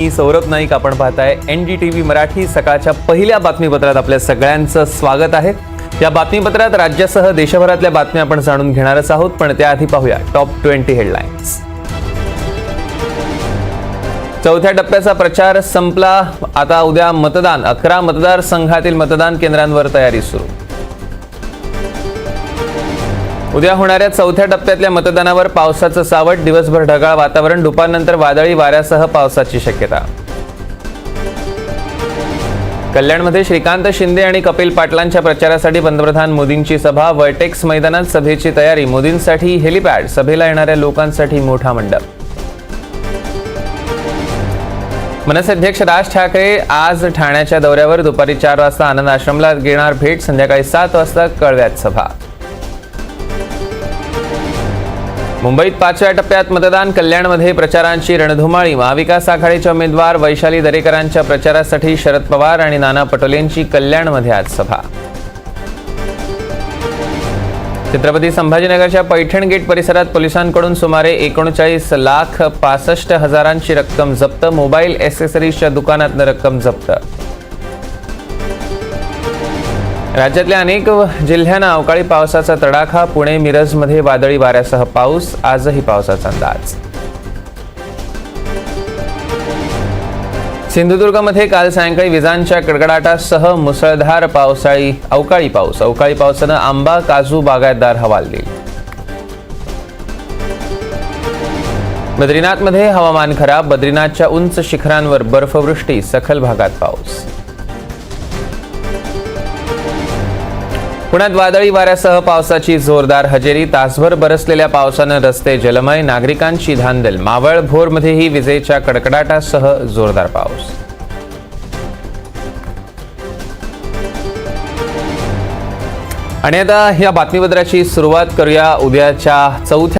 मी सौरभ नाईक, आपण पाहताय NDTV मराठी सकाळच्या पहिल्या बातमीपत्रात आपल्या सगळ्यांचं स्वागत आहे। या बातमीपत्रात राज्यासह देशभरातल्या बातम्या आपण जाणून घेणारच आहोत, पण त्याआधी पाहूया टॉप 20 हेडलाईन्स। चौथ्या टप्प्याचा प्रचार संपला, आता उद्या मतदान। 11 मतदारसंघातील मतदान केंद्रांवर तयारी सुरू। उद्या होणाऱ्या चौथ्या टप्प्यातल्या मतदानावर पावसाचं सावट, दिवसभर ढगाळ वातावरण, दुपारनंतर वादळी वाऱ्यासह पावसाची शक्यता। कल्याणमध्ये श्रीकांत शिंदे आणि कपिल पाटलांच्या प्रचारासाठी पंतप्रधान मोदींची सभा, वर्टेक्स मैदानात सभेची तयारी, मोदींसाठी हेलिपॅड, सभेला येणाऱ्या लोकांसाठी मोठा मंडप। मनसे अध्यक्ष राज ठाकरे आज ठाण्याच्या दौऱ्यावर, दुपारी 4 वाजता आनंद आश्रमला घेणार भेट, संध्याकाळी 7 वाजता कळव्यात सभा। मुंबईत 5व्या टप्प्यात मतदान, कल्याणमध्ये प्रचारांची रणधुमाळी, महाविकास आघाडीचे उमेदवार वैशाली दरेकरांच्या प्रचारासाठी शरद पवार आणि नाना पटोलेंची कल्याणमध्ये आज सभा। छत्रपती संभाजीनगरच्या पैठण गेट परिसरात पोलिसांकडून सुमारे 39,65,000ची रक्कम जप्त, मोबाईल ॲक्सेसरीजच्या दुकानातून रक्कम जप्त। राज्यातल्या अनेक जिल्ह्यांना अवकाळी पावसाचा तडाखा, पुणे मिरजमध्ये वादळी वाऱ्यासह पाऊस, आजही पावसाचा अंदाज। सिंधुदुर्गमध्ये काल सायंकाळी विजांच्या कडकडाटासह मुसळधार अवकाळी पावसानं आंबा काजू बागायतदार हवालदिल। बद्रीनाथमध्ये हवामान खराब, बद्रीनाथच्या उंच शिखरांवर बर्फवृष्टी, सखल भागात पाऊस। पुण्यात वादळी वाऱ्यासह पावसाची जोरदार हजेरी, तासभर बरसलेल्या पावसानं रस्ते जलमय, नागरिकांची धांदल, मावळ भोरमध्येही विजेच्या कडकडाटासह जोरदार पाऊस। आणि आता या बातमीपत्राची सुरुवात करूया उद्याच्या चौथ्या